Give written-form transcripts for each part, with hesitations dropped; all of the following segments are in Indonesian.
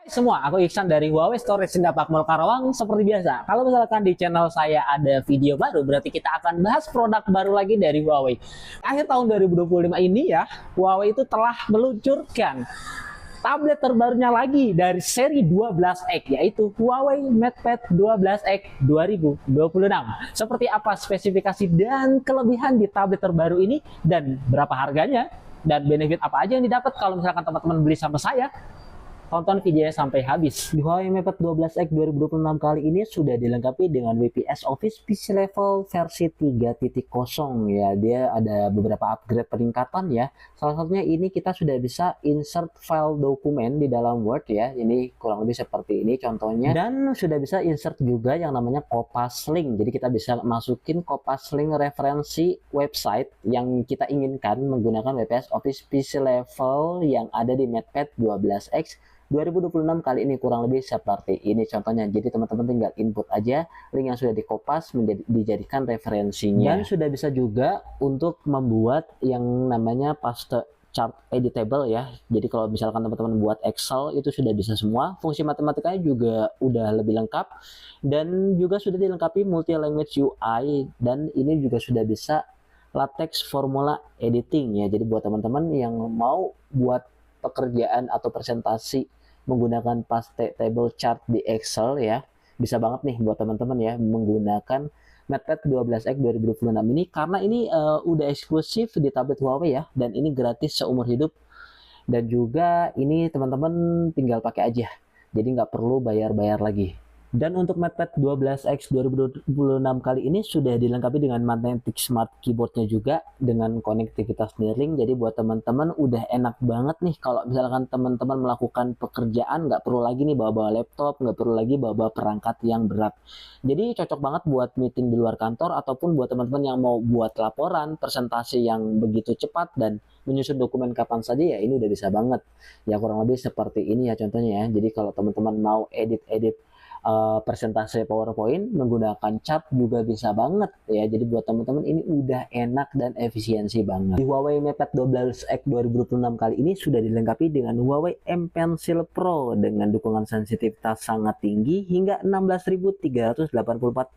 Semua, aku Iksan dari Huawei Storage Sindapak Mall Karawang. Seperti biasa, kalau misalkan di channel saya ada video baru, berarti kita akan bahas produk baru lagi dari Huawei. Akhir tahun 2025 ini ya, Huawei itu telah meluncurkan tablet terbarunya lagi dari seri 12X, yaitu Huawei MatePad 12X 2026. Seperti apa spesifikasi dan kelebihan di tablet terbaru ini, dan berapa harganya, dan benefit apa aja yang didapat kalau misalkan teman-teman beli sama saya. Tonton videonya sampai habis. Di Huawei MatePad 12X 2026 kali ini sudah dilengkapi dengan WPS Office PC Level versi 3.0 ya. Dia ada beberapa upgrade peningkatan ya. Salah satunya ini kita sudah bisa insert file dokumen di dalam Word ya. Ini kurang lebih seperti ini contohnya. Dan sudah bisa insert juga yang namanya Kopas Link. Jadi kita bisa masukin Kopas Link referensi website yang kita inginkan menggunakan WPS Office PC Level yang ada di MatePad 12X 2026 kali ini, kurang lebih seperti ini contohnya. Jadi teman-teman tinggal input aja link yang sudah dikopas dijadikan referensinya. Dan sudah bisa juga untuk membuat yang namanya paste chart editable ya. Jadi kalau misalkan teman-teman buat Excel itu sudah bisa semua. Fungsi matematikanya juga udah lebih lengkap dan juga sudah dilengkapi multi language UI, dan ini juga sudah bisa latex formula editing ya. Jadi buat teman-teman yang mau buat pekerjaan atau presentasi menggunakan paste table chart di Excel ya, bisa banget nih buat teman-teman ya menggunakan MatePad 12X 2026 ini, karena ini udah eksklusif di tablet Huawei ya, dan ini gratis seumur hidup, dan juga ini teman-teman tinggal pakai aja, jadi nggak perlu bayar-bayar lagi. Dan untuk MatePad 12X 2026 kali ini sudah dilengkapi dengan Magnetic Smart Keyboardnya juga dengan konektivitas Neuralink. Jadi buat teman-teman udah enak banget nih kalau misalkan teman-teman melakukan pekerjaan, nggak perlu lagi nih bawa-bawa laptop, nggak perlu lagi bawa-bawa perangkat yang berat. Jadi cocok banget buat meeting di luar kantor ataupun buat teman-teman yang mau buat laporan, presentasi yang begitu cepat dan menyusun dokumen kapan saja ya, ini udah bisa banget. Ya kurang lebih seperti ini ya contohnya ya. Jadi kalau teman-teman mau edit-edit presentasi PowerPoint menggunakan chart juga bisa banget ya. Jadi buat teman-teman ini udah enak dan efisiensi banget. Di Huawei MatePad 12X 2026 kali ini sudah dilengkapi dengan Huawei M Pencil Pro dengan dukungan sensitivitas sangat tinggi hingga 16.384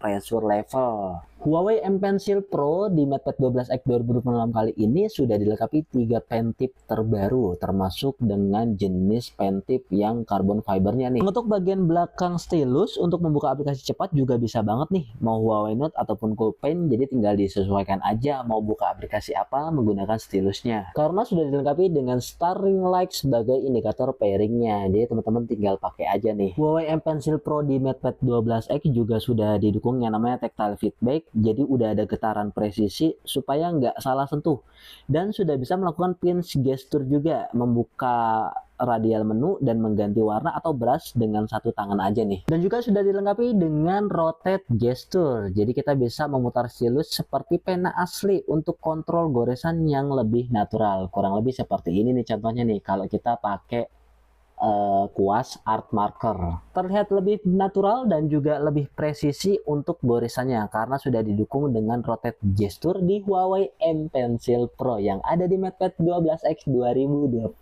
pressure level. Huawei M Pencil Pro di MatePad 12X 2026 kali ini sudah dilengkapi 3 pen tip terbaru, termasuk dengan jenis pen tip yang carbon fibernya nih. Untuk bagian belakang stylus untuk membuka aplikasi cepat juga bisa banget nih, mau Huawei Note ataupun Coolpen, jadi tinggal disesuaikan aja mau buka aplikasi apa menggunakan stilusnya. Karena sudah dilengkapi dengan Starring Light sebagai indikator pairingnya, jadi teman-teman tinggal pakai aja nih. Huawei M Pencil Pro di MatePad 12X juga sudah didukung yang namanya tactile feedback. Jadi udah ada getaran presisi supaya nggak salah sentuh, dan sudah bisa melakukan pinch gesture juga, membuka radial menu dan mengganti warna atau brush dengan satu tangan aja nih. Dan juga sudah dilengkapi dengan rotate gesture, jadi kita bisa memutar stylus seperti pena asli untuk kontrol goresan yang lebih natural. Kurang lebih seperti ini nih contohnya nih kalau kita pakai kuas art marker, terlihat lebih natural dan juga lebih presisi untuk goresannya karena sudah didukung dengan rotate gesture di Huawei M Pencil Pro yang ada di MatePad 12X 2026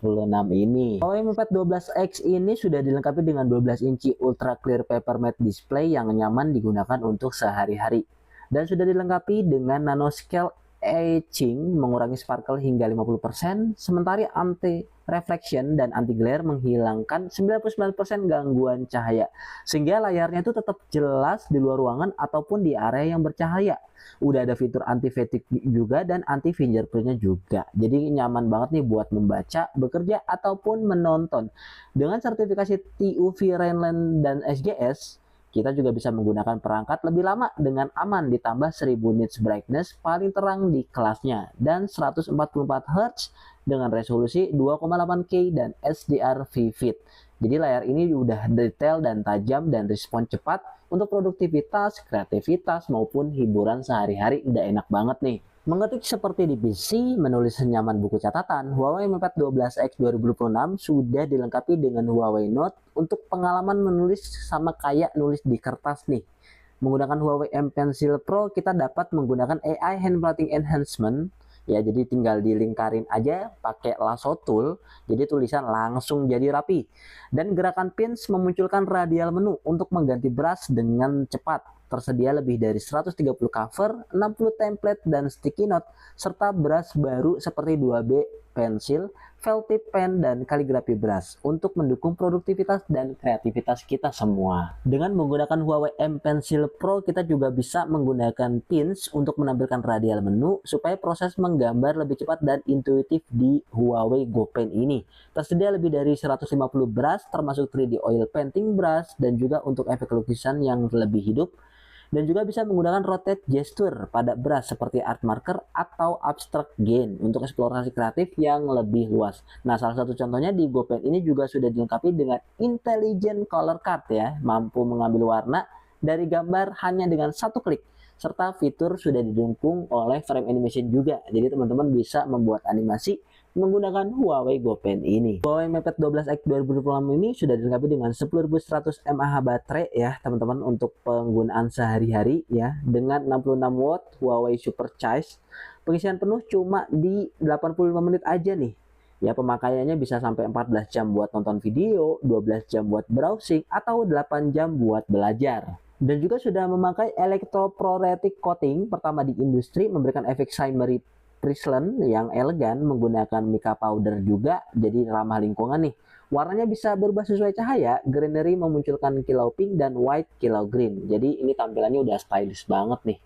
ini. Huawei MatePad 12X ini sudah dilengkapi dengan 12 inci ultra clear paper matte display yang nyaman digunakan untuk sehari-hari, dan sudah dilengkapi dengan nanoscale etching mengurangi sparkle hingga 50%, sementara anti reflection dan anti glare menghilangkan 99% gangguan cahaya, sehingga layarnya itu tetap jelas di luar ruangan ataupun di area yang bercahaya. Udah ada fitur anti fatigue juga dan anti fingerprintnya juga, jadi nyaman banget nih buat membaca, bekerja ataupun menonton. Dengan sertifikasi TUV Rainland dan SGS, kita juga bisa menggunakan perangkat lebih lama dengan aman, ditambah 1000 nits brightness paling terang di kelasnya dan 144 Hz dengan resolusi 2,8K dan HDR Vivid. Jadi layar ini udah detail dan tajam dan respon cepat untuk produktivitas, kreativitas maupun hiburan sehari-hari, udah enak banget nih. Mengetik seperti di PC, menulis senyaman buku catatan, Huawei MatePad 12X 2026 sudah dilengkapi dengan Huawei Note untuk pengalaman menulis sama kayak nulis di kertas nih. Menggunakan Huawei M Pencil Pro, kita dapat menggunakan AI Handwriting Enhancement Ya, jadi tinggal dilingkarin aja pakai lasso tool, jadi tulisan langsung jadi rapi. Dan gerakan pins memunculkan radial menu untuk mengganti brush dengan cepat. Tersedia lebih dari 130 cover, 60 template dan sticky note, serta brush baru seperti 2B pensil, felt tip pen, dan kaligrafi brush untuk mendukung produktivitas dan kreativitas kita semua. Dengan menggunakan Huawei M Pencil Pro, kita juga bisa menggunakan pins untuk menampilkan radial menu supaya proses menggambar lebih cepat dan intuitif di Huawei Go Pen ini. Tersedia lebih dari 150 brush termasuk 3D oil painting brush dan juga untuk efek lukisan yang lebih hidup. Dan juga bisa menggunakan rotate gesture pada brush seperti art marker atau abstract gain untuk eksplorasi kreatif yang lebih luas. Nah, salah satu contohnya di Go Pen ini juga sudah dilengkapi dengan intelligent color card ya, mampu mengambil warna dari gambar hanya dengan satu klik. Serta fitur sudah didukung oleh frame animation juga. Jadi teman-teman bisa membuat animasi menggunakan Huawei Go Pen ini. Huawei MatePad 12X 2026 ini sudah dilengkapi dengan 10.100 mAh baterai ya teman-teman untuk penggunaan sehari-hari ya, dengan 66 watt Huawei Supercharge. Pengisian penuh cuma di 85 menit aja nih. Ya, pemakaiannya bisa sampai 14 jam buat nonton video, 12 jam buat browsing, atau 8 jam buat belajar. Dan juga sudah memakai electrophoretic coating pertama di industri, memberikan efek shimmery Prisland yang elegan menggunakan mica powder juga, jadi ramah lingkungan nih. Warnanya bisa berubah sesuai cahaya, greenery memunculkan kilau pink dan white kilau green. Jadi ini tampilannya udah stylish banget nih.